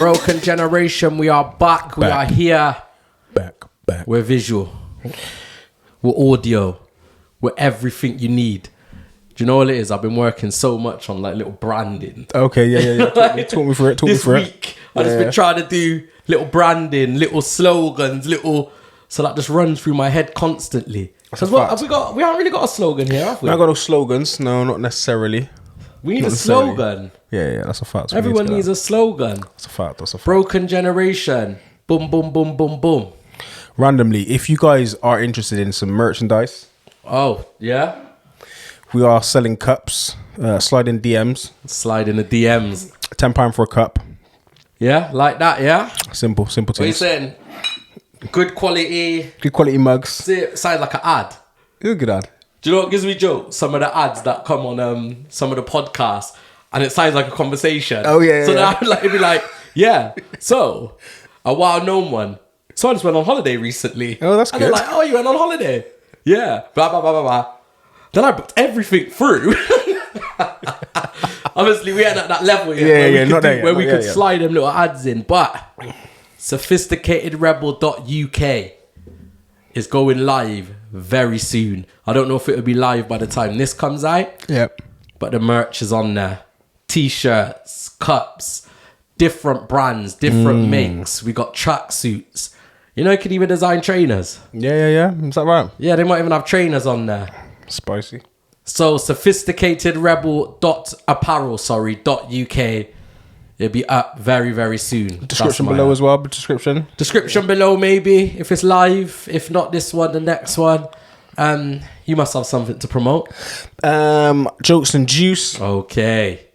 Broken Generation, we are back. We are here. Back. We're visual. We're audio. We're everything you need. Do you know what it is? I've been working so much on like little branding. Okay, yeah. Talk me through it. This week, I've just been trying to do little branding, little slogans, so that just runs through my head constantly. Because what have we got? We haven't really got a slogan here, have we? I got no slogans. No, not necessarily. We need a slogan. Yeah, that's a fact. Everyone needs a slogan. That's a fact. Broken Generation. Boom, boom, boom, boom, boom. Randomly, if you guys are interested in some merchandise. Oh, yeah? We are selling cups. Slide in DMs. Slide in the DMs. £10 for a cup. Yeah, like that, yeah? Simple things. What are you saying? Good quality. Good quality mugs. Sounds like an ad. It's a good ad. Do you know what gives me joy? Some of the ads that come on some of the podcasts, and it sounds like a conversation. Oh, yeah. So now I'd be like, yeah. So, a well-known one. So I just went on holiday recently. Oh, that's and good. And they're like, oh, you went on holiday? Yeah. Blah, blah, blah, blah, blah. Then I booked everything through. Obviously, we ain't at that level yet. Where we could slide them little ads in. But sophisticatedrebel.uk is going live very soon. I don't know if it'll be live by the time this comes out. Yep. But the merch is on there. T-shirts, cups, different brands, different makes. We got tracksuits. You know, you can even design trainers. Yeah. Is that right? Yeah, they might even have trainers on there. Spicy. So sophisticatedrebel.apparel.uk. It'll be up very, very soon. Description below as well. Description below, maybe, if it's live. If not this one, the next one. You must have something to promote. Jokes and Juice. Okay.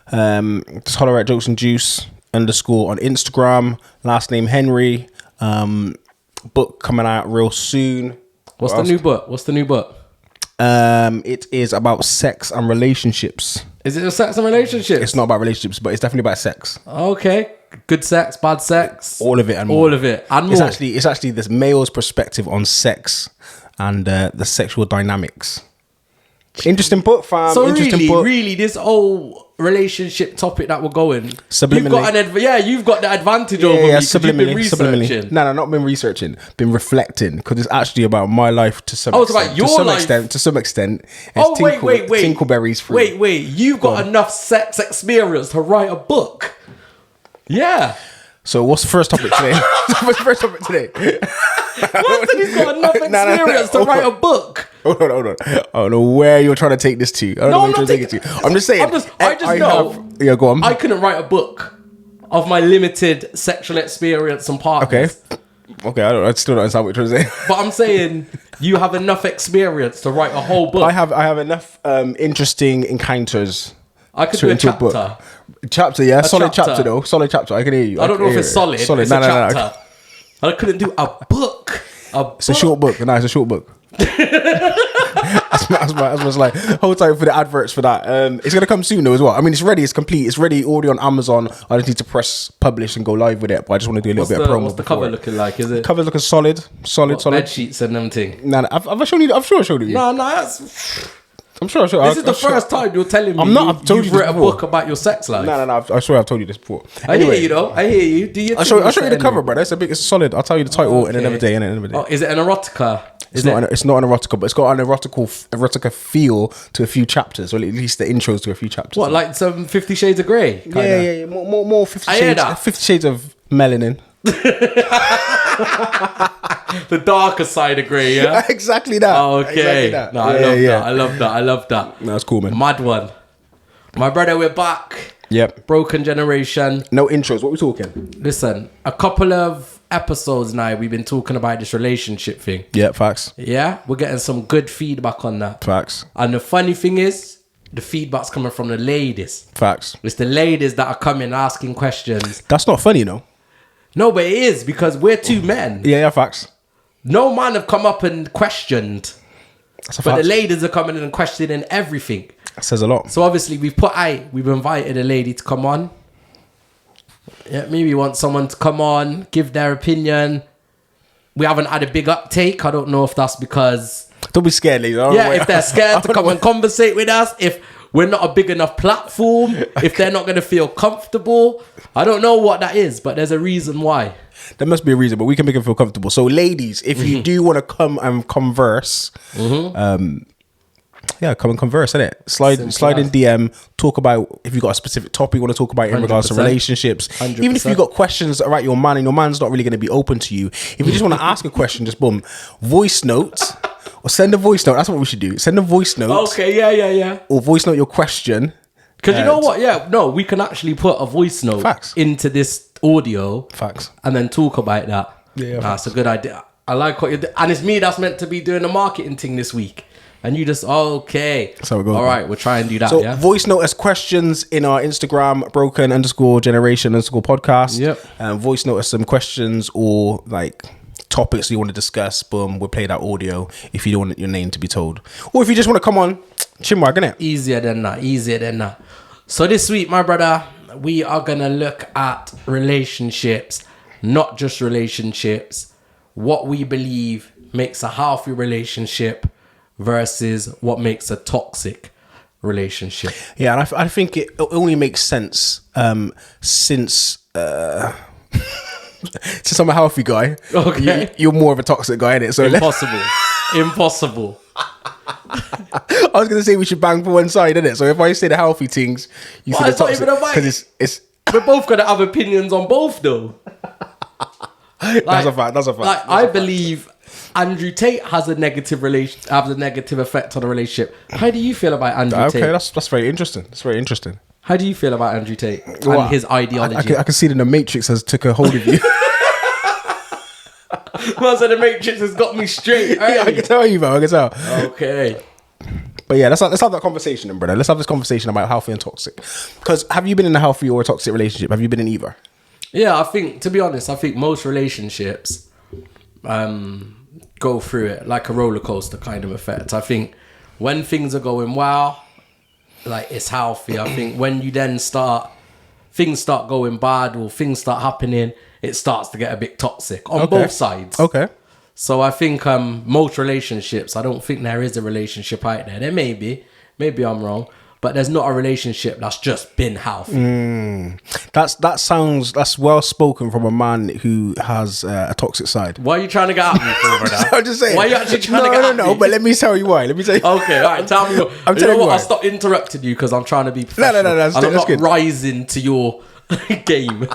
Just holler at Jokes and Juice _ on Instagram. Last name Henry. Book coming out real soon. What's the new book? It is about sex and relationships. Is it a sex and relationships? It's not about relationships, but it's definitely about sex. Okay. Good sex, bad sex. All of it and more. All of it and more. It's actually this male's perspective on sex and the sexual dynamics. Interesting book, fam. So Interesting really, this whole relationship topic that we're going, subliminally. You've got the advantage over me because you've been researching. No, not been researching. Been reflecting because it's actually about my life to some extent. It's about your life? To some extent. Wait. Tinkleberry's free. Wait. You've got enough sex experience to write a book. Yeah. So what's the first topic today? What's the first topic today? What said he's got enough experience to write a book? Hold on. I don't know where you're trying to take this to. I'm just saying. I just know. Yeah, go on. I couldn't write a book of my limited sexual experience and partners. Okay. I still don't understand what you're trying to say. But I'm saying you have enough experience to write a whole book. I have enough interesting encounters. I could do a chapter. Chapter, yeah. Solid chapter though. Solid chapter. I can hear you. I don't know if it's solid. It's a chapter. I couldn't do a book. It's a short book. No, it's a short book. That's like, hold tight for the adverts for that. It's going to come soon though as well. I mean, it's ready. It's complete. It's ready already on Amazon. I just need to press publish and go live with it. But I just want to do a little bit of promo. What's the cover looking like? Is it? Cover's looking solid. Bed sheets and them thing. No, I've shown you. I'm sure I showed you. No, that's... I'm sure. This is the first time you're telling me you've written a book about your sex life. No. I swear I've told you this before. Anyway, I hear you though. I hear you. Do you? I'll show you the cover, bro. It's solid. I'll tell you the title in another day. Oh, is it an erotica? It's not an erotica, but it's got an erotica feel to a few chapters, or at least the intros to a few chapters. What, like some 50 Shades of Grey? Yeah. More 50 Shades. 50 Shades of melanin. The darker side of grey, yeah? Exactly that. Oh, okay. Exactly that. No, I love that. No, that's cool, man. Mad one. My brother, we're back. Yep. Broken Generation. No intros. What are we talking? Listen, a couple of episodes now, we've been talking about this relationship thing. Yeah, facts. Yeah? We're getting some good feedback on that. Facts. And the funny thing is, the feedback's coming from the ladies. Facts. It's the ladies that are coming asking questions. That's not funny, no? No, but it is, because we're two men. Yeah, facts. No man have come up and questioned. That's a but fact. the ladies are coming in and questioning everything. That says a lot. So obviously we've invited a lady to come on. Yeah, maybe you want someone to come on, give their opinion. We haven't had a big uptake. I don't know if that's because... Don't be scared, ladies. If they're scared to come and conversate with us. If we're not a big enough platform, if they're not going to feel comfortable. I don't know what that is, but there's a reason why. There must be a reason, but we can make them feel comfortable. So, ladies, if you do want to come and converse, yeah, come and converse, innit? Slide in DM, talk about if you got a specific topic you want to talk about in regards to relationships. 100%. Even if you got questions about your man and your man's not really going to be open to you. If you just want to ask a question, just boom, voice note or send a voice note. That's what we should do. Send a voice note. Okay, yeah. Or voice note your question. Because you know what? Yeah, no, we can actually put a voice note into this audio. Facts. And then talk about that. Yeah, that's a good idea. I like what you're doing. And it's me that's meant to be doing the marketing thing this week. And you just, okay. That's how it goes. All right, we'll try and do that, so, yeah? voice note as questions in our Instagram, broken_generation_podcast. Yep. Voice note as some questions or like topics you want to discuss. Boom, we'll play that audio if you don't want your name to be told. Or if you just want to come on, chinwag, innit? Easier than that. So this week, my brother, we are going to look at relationships, not just relationships, what we believe makes a healthy relationship versus what makes a toxic relationship. Yeah, and I think it only makes sense since I'm a healthy guy. Okay. You're more of a toxic guy, innit? So Impossible. I was going to say we should bang for one side, innit? So if I say the healthy things, you say the toxic. Because it's we're both going to have opinions on both, though. That's a fact. Like, I believe Andrew Tate has a negative effect on the relationship. How do you feel about Andrew Tate? Okay, that's very interesting. How do you feel about Andrew Tate and his ideology? I can see that the Matrix has took a hold of you. Man said the Matrix has got me straight. Yeah, I can tell you, bro. I can tell. Okay. But yeah, let's have that conversation then, brother. Let's have this conversation about healthy and toxic. Because have you been in a healthy or a toxic relationship? Have you been in either? Yeah, to be honest, I think most relationships go through it like a roller coaster kind of effect. I think when things are going well, like it's healthy. I think when you then things start going bad or things start happening, it starts to get a bit toxic on both sides. Okay. So I think most relationships, I don't think there is a relationship out there. There may be. Maybe I'm wrong. But there's not a relationship that's just been healthy. That's well spoken from a man who has a toxic side. Why are you trying to get at me for that? I'm just saying. Why are you actually trying to get at me? No, but let me tell you why. Okay, all right, tell me. I'm telling you what, I'll stop interrupting you because I'm trying to be professional. No, I'm not good. rising to your game.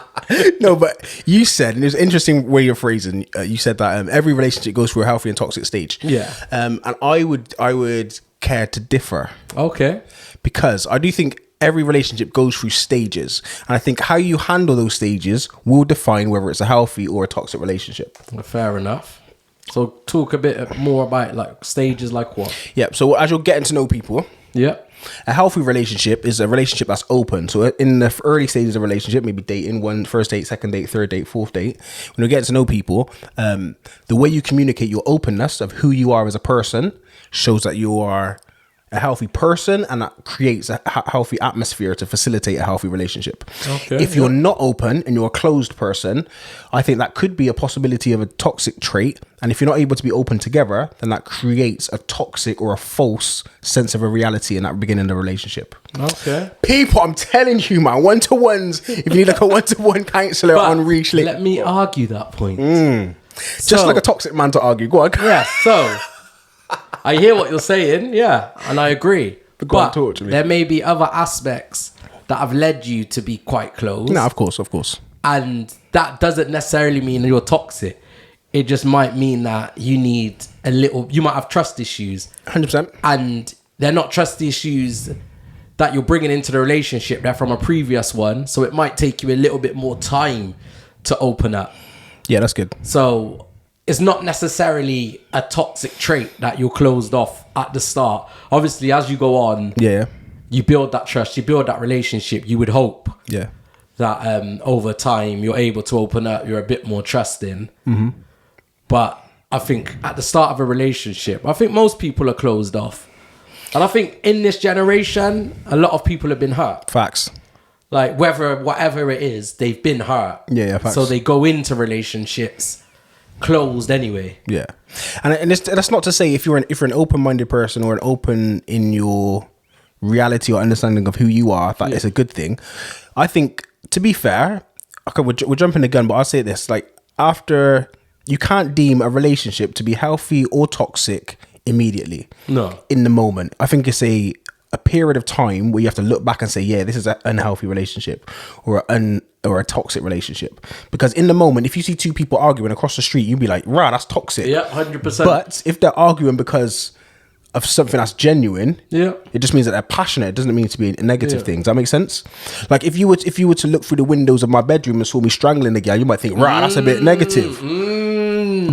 No, but you said, and it was an interesting way you're phrasing, you said that every relationship goes through a healthy and toxic stage. Yeah. And I would care to differ. Okay. Because I do think every relationship goes through stages. And I think how you handle those stages will define whether it's a healthy or a toxic relationship. Fair enough. So talk a bit more about like stages like what? Yeah. So as you're getting to know people. Yeah. A healthy relationship is a relationship that's open. So in the early stages of a relationship, maybe dating, first date, second date, third date, fourth date, when you're getting to know people, the way you communicate your openness of who you are as a person shows that you are a healthy person, and that creates a healthy atmosphere to facilitate a healthy relationship. Okay, if you're not open and you're a closed person, I think that could be a possibility of a toxic trait. And if you're not able to be open together, then that creates a toxic or a false sense of a reality in that beginning of the relationship. Okay. People, I'm telling you, man, one-to-ones, if you need like a one-to-one counselor on Reach. Let me argue that point. Just like a toxic man to argue. Go on. Yeah, so I hear what you're saying, yeah, and I agree. But go on, talk to me. There may be other aspects that have led you to be quite close. No, of course. And that doesn't necessarily mean you're toxic. It just might mean that you might have trust issues. 100%. And they're not trust issues that you're bringing into the relationship. They're from a previous one. So it might take you a little bit more time to open up. Yeah, that's good. So it's not necessarily a toxic trait that you're closed off at the start. Obviously, as you go on, you build that trust, you build that relationship. You would hope that over time you're able to open up, you're a bit more trusting. Mm-hmm. But I think at the start of a relationship, I think most people are closed off. And I think in this generation, a lot of people have been hurt. Facts. Like whatever it is, they've been hurt. Yeah, facts. So they go into relationships closed anyway. Yeah, and that's not to say if you're an open-minded person or an open in your reality or understanding of who you are, that it's a good thing. I think, to be fair, okay, we're jumping the gun, but I'll say this, like, after, you can't deem a relationship to be healthy or toxic immediately. No. In the moment. I think it's a period of time where you have to look back and say, yeah, this is an unhealthy relationship or a toxic relationship. Because in the moment, if you see two people arguing across the street, you'd be like, rah, that's toxic. Yeah, 100%. But if they're arguing because of something that's genuine, it just means that they're passionate. It doesn't mean to be a negative thing. Does that make sense? Like if you were to look through the windows of my bedroom and saw me strangling the girl, you might think, rah, that's a bit negative.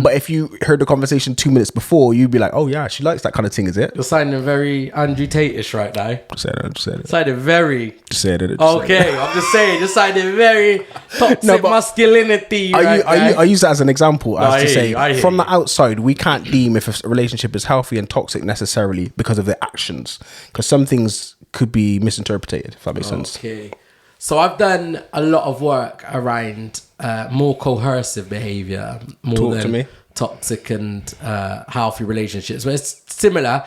But if you heard the conversation 2 minutes before, you'd be like, oh yeah, she likes that kind of thing, is it? You're sounding very Andrew Tate-ish right now. Just said it. Sounded very... Just said it. Okay, I'm just saying, just sounded very toxic masculinity I use that as an example, from the outside, we can't deem if a relationship is healthy and toxic necessarily because of their actions. Because some things could be misinterpreted, if that makes sense. Okay. So I've done a lot of work around more coercive behaviour, more than toxic and healthy relationships. But it's similar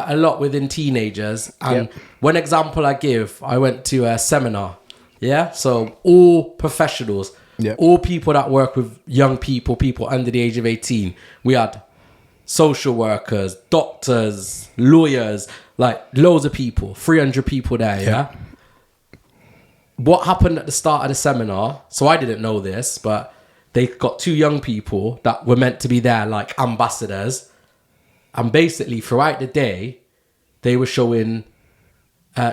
a lot within teenagers. And one example I give, I went to a seminar. Yeah, so all professionals, all people that work with young people under the age of 18. We had social workers, doctors, lawyers, like loads of people, 300 people there. Yeah. What happened at the start of the seminar, so I didn't know this, but they got two young people that were meant to be there like ambassadors. And basically throughout the day, they were showing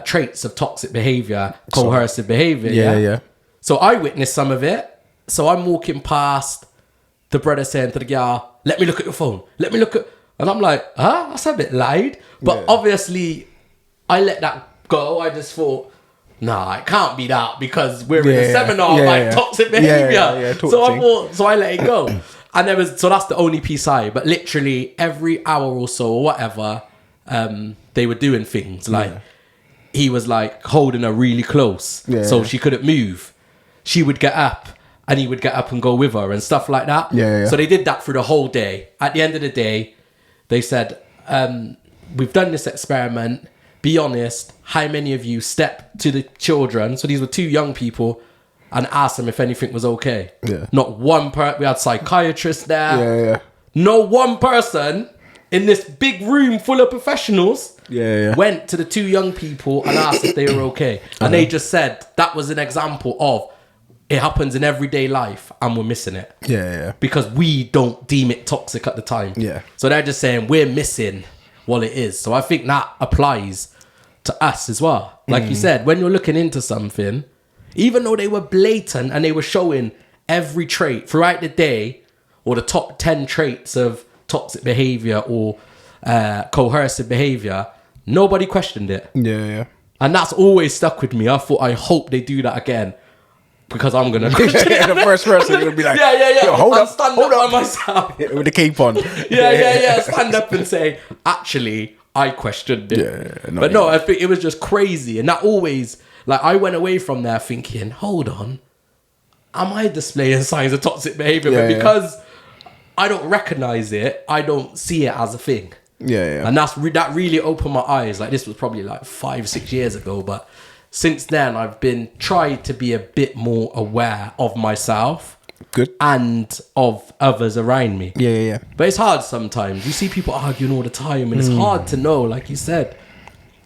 traits of toxic behavior, coercive behavior. Yeah. So I witnessed some of it. So I'm walking past, the brother saying to the girl, let me look at your phone. Let me look at... And I'm like, that's a bit loud. But obviously, I let that go. I just thought... Nah, it can't be that because we're in a seminar about toxic behavior. So I let it go. And so that's the only piece but literally every hour or so or whatever, they were doing things like he was like holding her really close so she couldn't move. She would get up and he would get up and go with her and stuff like that. So they did that for the whole day. At the end of the day, they said, we've done this experiment. Be honest, how many of you stepped to the children, so these were two young people, and asked them if anything was okay? Not one we had psychiatrists there. No one person in this big room full of professionals went to the two young people and asked if they were okay. And they just said that was an example of it happens in everyday life and we're missing it. Because we don't deem it toxic at the time. So they're just saying we're missing what it is. So I think that applies to us as well. Like you said, when you're looking into something, even though they were blatant and they were showing every trait throughout the day or the top 10 traits of toxic behavior or coercive behavior, nobody questioned it. And that's always stuck with me. I thought, I hope they do that again because I'm going to question it. The first person will be like, Yo, hold up by myself. With the cape on. Stand up and say, actually, I questioned it. But no, I think it was just crazy. And that always, like, I went away from there thinking, hold on, am I displaying signs of toxic behavior? But because I don't recognize it, I don't see it as a thing. And that really opened my eyes. Like, this was probably like 5-6 years ago, but since then I've been trying to be a bit more aware of myself and of others around me. But it's hard sometimes. You see people arguing all the time and it's hard to know, like you said,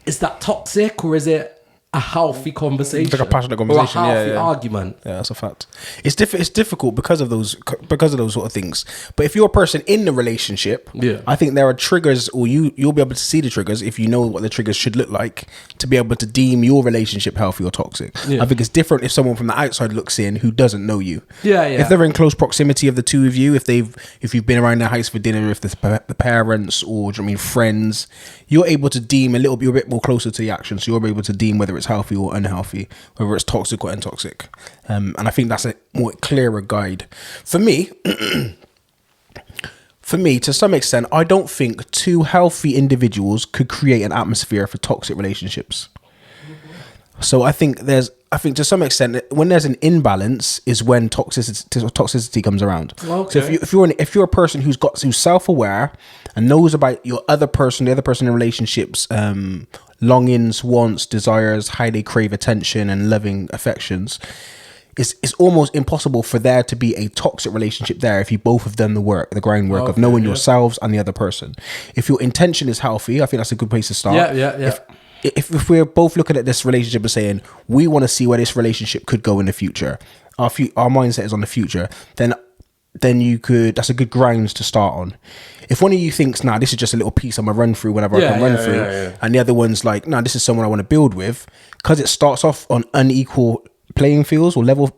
is that toxic or is it a healthy conversation? It's like a passionate conversation. Or a healthy argument. Yeah, that's a fact. It's difficult because of those sort of things. But if you're a person in the relationship, I think there are triggers, or you'll be able to see the triggers if you know what the triggers should look like to be able to deem your relationship healthy or toxic. I think it's different if someone from the outside looks in who doesn't know you. If they're in close proximity of the two of you, if you've been around their house for dinner, if the parents or friends, you're able to deem you're a bit more closer to the action, so you're able to deem whether it's healthy or unhealthy, whether it's toxic or untoxic. And I think that's a more clearer guide. For me, to some extent, I don't think two healthy individuals could create an atmosphere for toxic relationships. So I think to some extent, when there's an imbalance is when toxicity comes around. So if you're a person who's self-aware and knows about the other person in relationships longings, wants, desires, how they crave attention and loving affections, it's almost impossible for there to be a toxic relationship there if you both have done the groundwork of knowing yourselves and the other person. If your intention is healthy, I think that's a good place to start. If we're both looking at this relationship and saying we want to see where this relationship could go in the future, our mindset is on the future, then that's a good grounds to start on. If one of you thinks, nah, this is just a little piece I'm gonna run through whenever I can run through, and the other one's like, nah, this is someone I want to build with, because it starts off on unequal playing fields or level,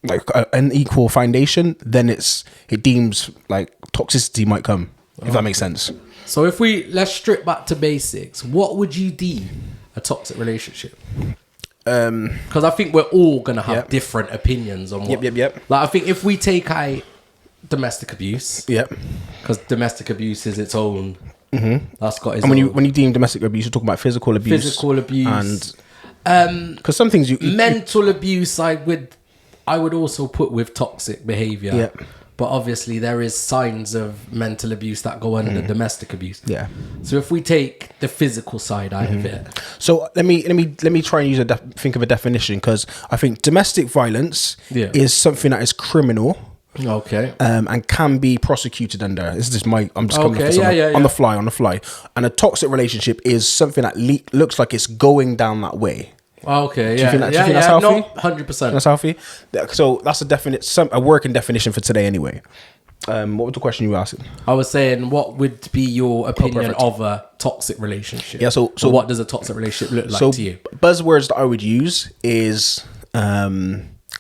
like an equal foundation, then it deems like toxicity might come, if that makes sense. So if let's strip back to basics, what would you deem a toxic relationship? Because I think we're all gonna have different opinions on what. Like I think if we take domestic abuse, because domestic abuse is its own. That's got its own. When you deem domestic abuse, you're talking about physical abuse, and because some things mental abuse, I would also put with toxic behavior. But obviously there is signs of mental abuse that go under domestic abuse. So if we take the physical side out of it. So let me try and think of a definition, because I think domestic violence is something that is criminal. Okay. And can be prosecuted under. This is just I'm just coming on the fly. And a toxic relationship is something that looks like it's going down that way. Okay, do you think that's healthy? No, 100%. That's healthy. So that's a working definition for today, anyway. What was the question you were asking? I was saying, what would be your opinion of a toxic relationship? Yeah. So what does a toxic relationship look like to you? Buzzwords that I would use is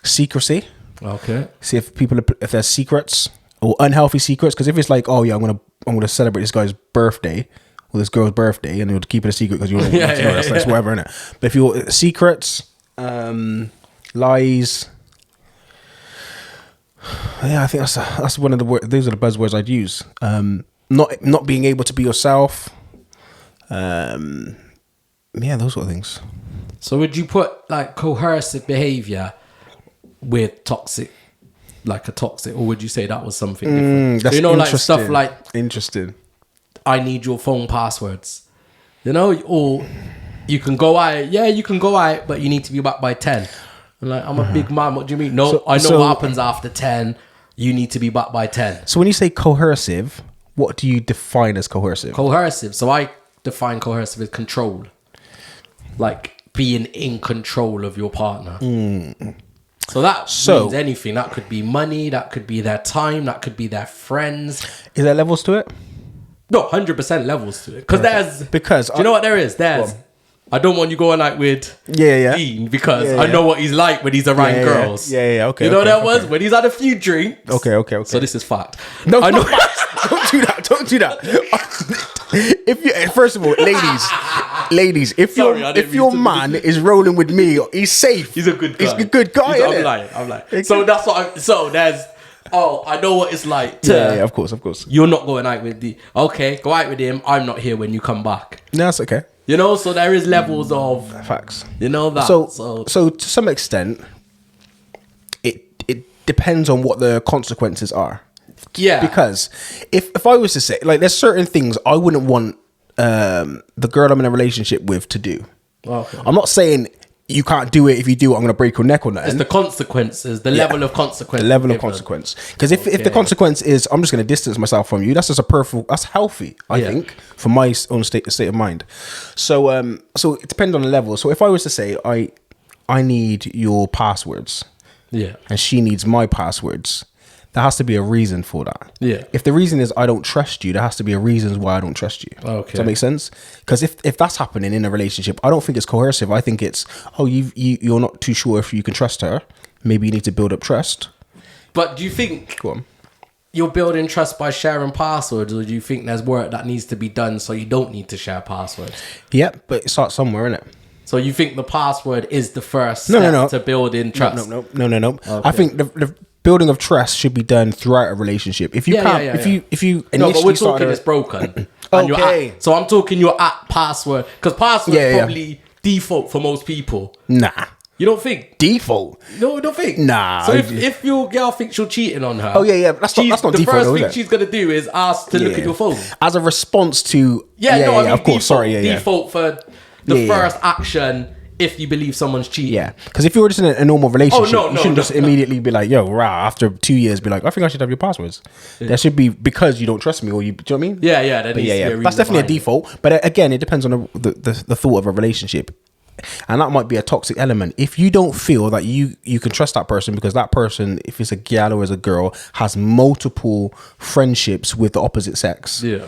secrecy. Okay. See if there's secrets or unhealthy secrets. Because if it's like, oh yeah, I'm gonna celebrate this guy's birthday. Well, this girl's birthday, and you'll keep it a secret because that's whatever, innit? But if you're secrets, lies, I think that's one of those are the buzzwords I'd use. Not being able to be yourself, those sort of things. So would you put like coercive behavior with toxic, or would you say that was something different? That's like stuff like interesting. I need your phone passwords, or you can go out. Yeah, you can go out, but you need to be back by 10. I'm like, I'm a big man. What do you mean? No, I know what happens after 10. You need to be back by 10. So when you say coercive, what do you define as coercive? Coercive. So I define coercive as control, like being in control of your partner. So that means anything. That could be money. That could be their time. That could be their friends. Is there levels to it? No, 100% levels to it. Because do you know what there is? I don't want you going out with Dean because I know what he's like when he's around girls. Okay. You know what that was? When he's had a few drinks. Okay. So this is fact. No, I know. Don't do that. If you, first of all, ladies, if your man is rolling with me, he's safe. He's a good guy. He's a good guy. I'm lying. So that's what. So there's. Oh, I know what it's like. Of course. You're not going out with okay, go out with him. I'm not here when you come back. No, that's okay. So there is levels of facts. That. So to some extent, it depends on what the consequences are. Yeah. Because if I was to say, like, there's certain things I wouldn't want the girl I'm in a relationship with to do. Okay. I'm not saying you can't do it. If you do it, I'm going to break your neck or nothing. It's the consequences, level of consequence. The level of consequence. Because if the consequence is I'm just going to distance myself from you, that's just that's healthy, I think, for my own state of mind. So it depends on the level. So if I was to say I need your passwords, and she needs my passwords, there has to be a reason for that. Yeah. If the reason is I don't trust you, there has to be a reason why I don't trust you. Okay. Does that make sense? Because if that's happening in a relationship, I don't think it's coercive. I think it's, you're not too sure if you can trust her. Maybe you need to build up trust. But do you think you're building trust by sharing passwords, or do you think there's work that needs to be done so you don't need to share passwords? Yeah, but it starts somewhere, innit? So you think the password is the first step to building trust? No. Okay. I think the building of trust should be done throughout a relationship. If you if you initially but we're talking it's broken. Okay. So I'm talking you're at password, because password is probably default for most people. Nah. You don't think? Default? No, you don't think? Nah. So if your girl thinks you're cheating on her... Oh, yeah. That's not default, the first thing she's going to do is ask to look at your phone. As a response to... of course. Default, Default the first action if you believe someone's cheating. Yeah, because if you're just in a normal relationship, you shouldn't just immediately be like, yo, rah, after 2 years, be like, I think I should have your passwords. There should be, because you don't trust me, or you, do you know what I mean? Yeah. That's definitely a default. But again, it depends on the thought of a relationship. And that might be a toxic element. If you don't feel that you can trust that person, because that person, if it's a gal or as a girl, has multiple friendships with the opposite sex. Yeah.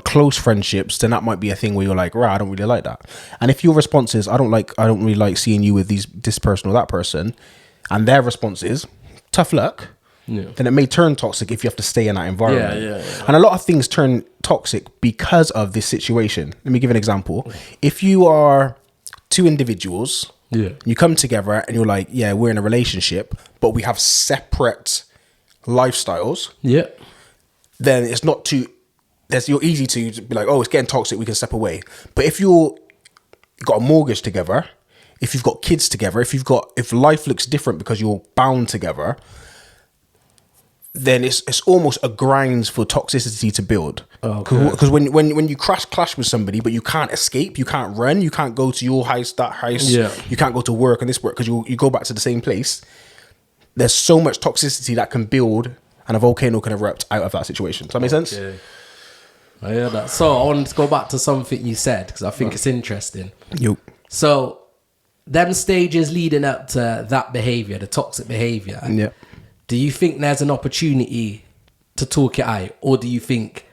Close friendships, then that might be a thing where you're like, right, I don't really like that. And if your response is, I don't really like seeing you with this person or that person, and their response is, tough luck, then it may turn toxic if you have to stay in that environment. Yeah. And a lot of things turn toxic because of this situation. Let me give an example. If you are two individuals, you come together and you're like, yeah, we're in a relationship, but we have separate lifestyles, then it's not too... You're easy to be like, oh, it's getting toxic, we can step away. But if you've got a mortgage together, if you've got kids together, if life looks different because you're bound together, then it's almost a grind for toxicity to build. Because when you clash with somebody, but you can't escape, you can't run, you can't go to your house, that house, you can't go to work and this work because you go back to the same place. There's so much toxicity that can build, and a volcano can erupt out of that situation. Does that make sense? I hear that. So I wanted to go back to something you said, because I think it's interesting. So them stages leading up to that behavior, the toxic behavior, do you think there's an opportunity to talk it out? Or do you think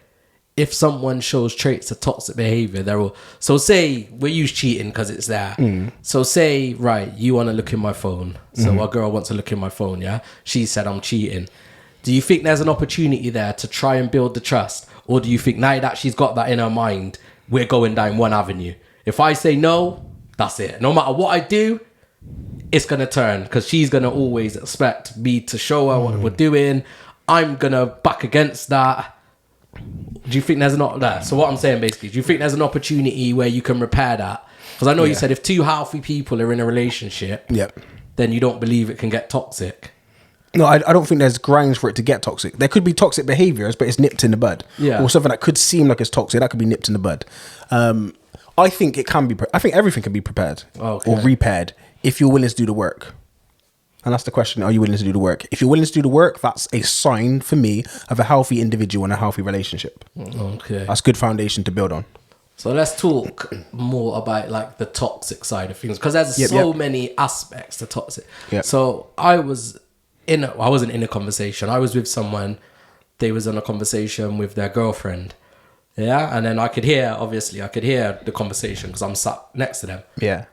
if someone shows traits of toxic behavior, they're all... So say we use cheating because it's there. So say, right, you want to look in my phone. So a girl wants to look in my phone, she said I'm cheating. Do you think there's an opportunity there to try and build the trust? Or do you think now that she's got that in her mind, we're going down one avenue? If I say no, that's it. No matter what I do, it's going to turn, because she's going to always expect me to show her what we're doing. I'm going to back against that. Do you think there's not that? So what I'm saying basically, do you think there's an opportunity where you can repair that? Because I know you said if two healthy people are in a relationship, then you don't believe it can get toxic. No, I don't think there's grounds for it to get toxic. There could be toxic behaviors, but it's nipped in the bud. Or something that could seem like it's toxic, that could be nipped in the bud. I think it can be... I think everything can be prepared or repaired if you're willing to do the work. And that's the question, are you willing to do the work? If you're willing to do the work, that's a sign for me of a healthy individual and a healthy relationship. That's good foundation to build on. So let's talk more about like the toxic side of things, because there's so many aspects to toxic. So I wasn't in a conversation. I was with someone. They was in a conversation with their girlfriend. And then I could hear the conversation because I'm sat next to them. The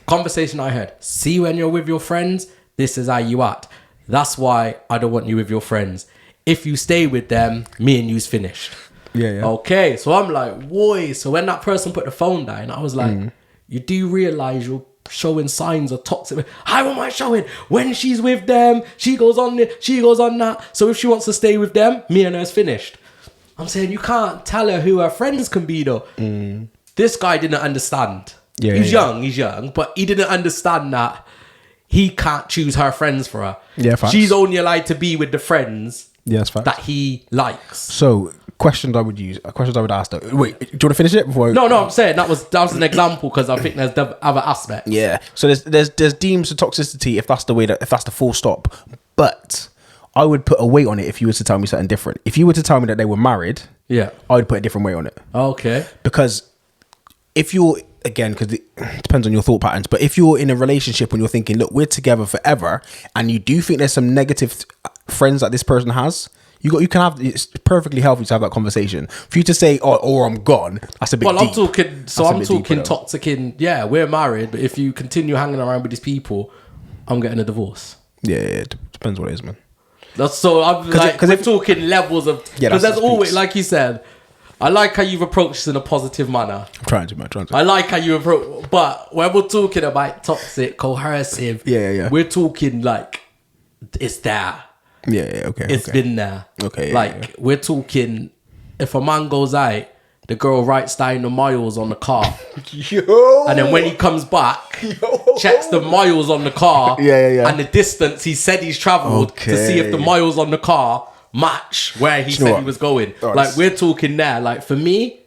conversation I heard, see, when you're with your friends, this is how you act. That's why I don't want you with your friends. If you stay with them, me and you's finished. Okay, so I'm like, boy. So when that person put the phone down, I was like, you do realize you're showing signs of toxic. How am I showing? When she's with them, she goes on this, she goes on that. So if she wants to stay with them, me and her's finished. I'm saying you can't tell her who her friends can be though. This guy didn't understand. He's young, but he didn't understand that he can't choose her friends for her. She's only allowed to be with the friends that he likes. So questions I would ask though. Wait, do you want to finish it before? No, I'm saying that was an example, because I think there's the other aspect. So there's deems of toxicity if that's the full stop. But I would put a weight on it if you were to tell me something different. If you were to tell me that they were married, I would put a different weight on it. Okay. Because if you're, again, because it depends on your thought patterns, but if you're in a relationship and you're thinking, look, we're together forever, and you do think there's some negative friends that this person has, it's perfectly healthy to have that conversation. For you to say, or I'm gone, that's a bit deep. I'm talking toxic in, we're married, but if you continue hanging around with these people, I'm getting a divorce. It depends what it is, man. So I'm like, we're talking levels of, because there's always, like you said, I like how you've approached this in a positive manner. I'm trying to. I like how you approach, but when we're talking about toxic, coercive, we're talking like it's there. Okay. It's been there. Okay. We're talking, if a man goes out, the girl writes down the miles on the car. And then when he comes back, checks the miles on the car. And the distance he said he's travelled to see if the miles on the car match where he said he was going. We're talking there. Like, for me,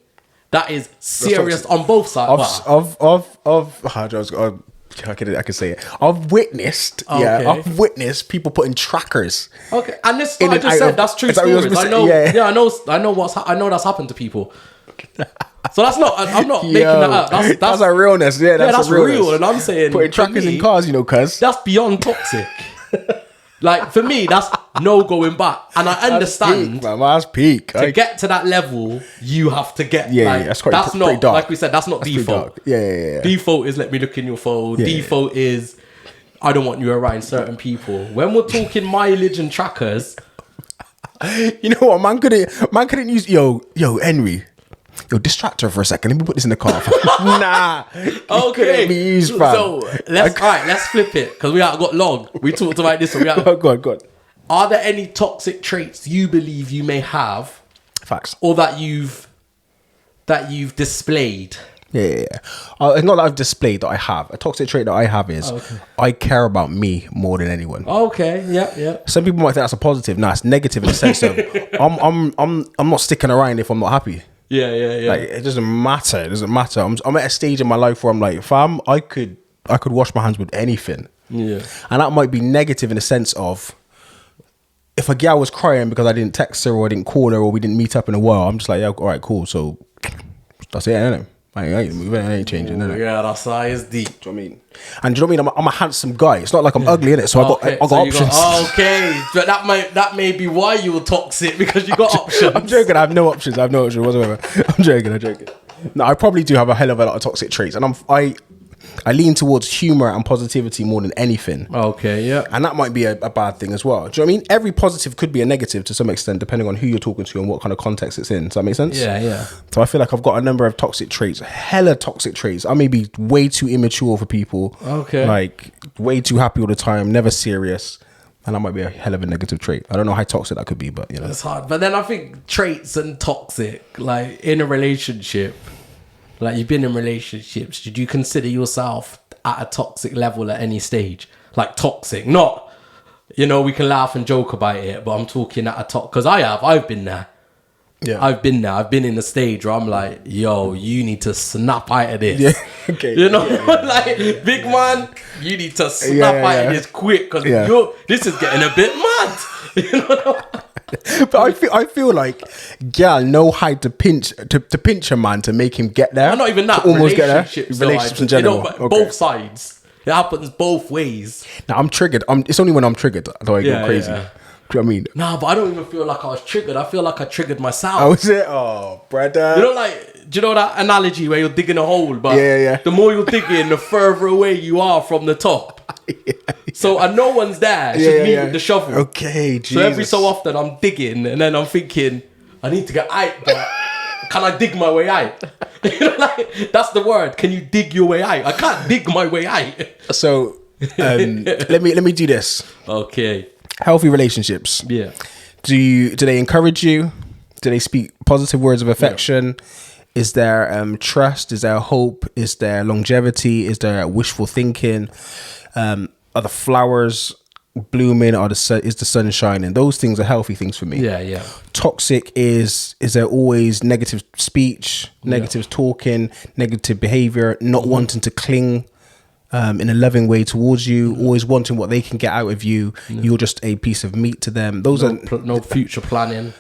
that is serious on both sides. I can say it. I've witnessed people putting trackers. Okay, and this I just said that's true stories. I know. I know that's happened to people. So that's not. I'm not making that up. That's a realness. Yeah, that's real. And I'm saying putting trackers in cars. You know, cuz that's beyond toxic. Like for me, that's no going back. And I understand. That's peak. To get to that level, you have to get. That's not pretty dark. Like we said, that's not default. Yeah. Default is let me look in your phone. Default is I don't want you around certain people. When we're talking mileage and trackers, you know what, man couldn't use yo Henry. Yo, distract her for a second. Let me put this in the car. Nah. Okay. So let's flip it because we got long. We talked about this. So Go on. Are there any toxic traits you believe you may have? Facts. Or that you've displayed? Yeah. It's not that I've displayed, that I have. A toxic trait that I have is I care about me more than anyone. Okay. Yeah. Some people might think that's a positive. Nah, it's negative in the sense of I'm not sticking around if I'm not happy. Yeah. Like it doesn't matter. I'm at a stage in my life where I'm like, fam, I could wash my hands with anything. Yeah. And that might be negative in the sense of if a gal was crying because I didn't text her or I didn't call her or we didn't meet up in a while, I'm just like, yeah, all right, cool. So that's it, innit? I ain't moving, I ain't changing, innit? Yeah, that's how it's deep. Do you know what I mean? And do you know what I mean? I'm a handsome guy. It's not like I'm ugly, innit? So I got options. But that may be why you were toxic, because you got options. I'm joking. I have no options whatsoever. I'm joking. No, I probably do have a hell of a lot of toxic traits, and I lean towards humor and positivity more than anything. Okay, yeah. And that might be a bad thing as well. Do you know what I mean? Every positive could be a negative to some extent, depending on who you're talking to and what kind of context it's in. Does that make sense? Yeah. So I feel like I've got a number of toxic traits, hella toxic traits. I may be way too immature for people. Okay. Like, way too happy all the time, never serious. And that might be a hell of a negative trait. I don't know how toxic that could be, but, you know. It's hard. But then I think traits and toxic, like, in a relationship... Like, you've been in relationships. Did you consider yourself at a toxic level at any stage? Like, toxic. Not, we can laugh and joke about it, but I'm talking at a toxic. Because I've been there. Yeah. I've been there. I've been in the stage where I'm like, yo, you need to snap out of this. Yeah. Okay. Like, big man, you need to snap out of this quick because this is getting a bit mad. But I feel like gal know how to pinch a man to make him get there. Well, not even that. Almost get there. Relationships in general. Both sides. It happens both ways. Now I'm triggered. It's only when I'm triggered that I go crazy. Yeah. Do you know what I mean? Nah, but I don't even feel like I was triggered. I feel like I triggered myself. Oh, is it? Oh, brother. Do you know that analogy where you're digging a hole, but the more you're digging, the further away you are from the top. So, and no one's there. It's just me with the shovel. Okay, Jesus. So every so often I'm digging, and then I'm thinking, I need to get out, but can I dig my way out? That's the word. Can you dig your way out? I can't dig my way out. So, let me do this. Okay. Healthy relationships. Yeah. Do they encourage you? Do they speak positive words of affection? Yeah. Is there trust? Is there hope? Is there longevity? Is there wishful thinking? Are the flowers blooming? Is the sun shining? Those things are healthy things for me. Yeah. Toxic is there always negative speech, negative talking, negative behavior, not wanting to cling in a loving way towards you, always wanting what they can get out of you. You're just a piece of meat to them. Those are no future planning.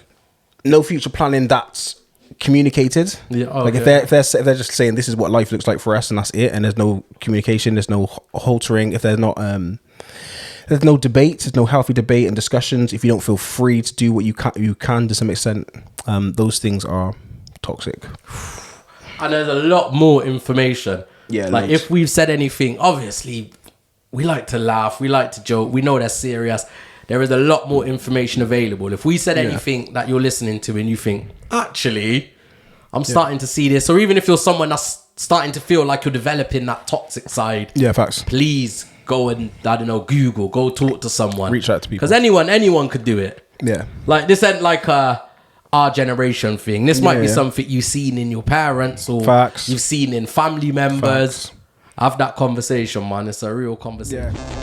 No future planning that's communicated. Yeah, okay. Like if they're just saying this is what life looks like for us and that's it, and there's no communication, there's no haltering. If there's not there's no debate, there's no healthy debate and discussions. If you don't feel free to do what you can to some extent, those things are toxic. And there's a lot more information. Yeah, like if we've said anything, obviously we like to laugh, we like to joke, we know they're serious. There is a lot more information available. If we said anything that you're listening to and you think, actually, I'm starting to see this, or even if you're someone that's starting to feel like you're developing that toxic side, facts. Please go and, Google, go talk to someone. Reach out to people. Because anyone could do it. Yeah. Like, this ain't like our generation thing. This might be something you've seen in your parents or you've seen in family members. Facts. Have that conversation, man. It's a real conversation. Yeah.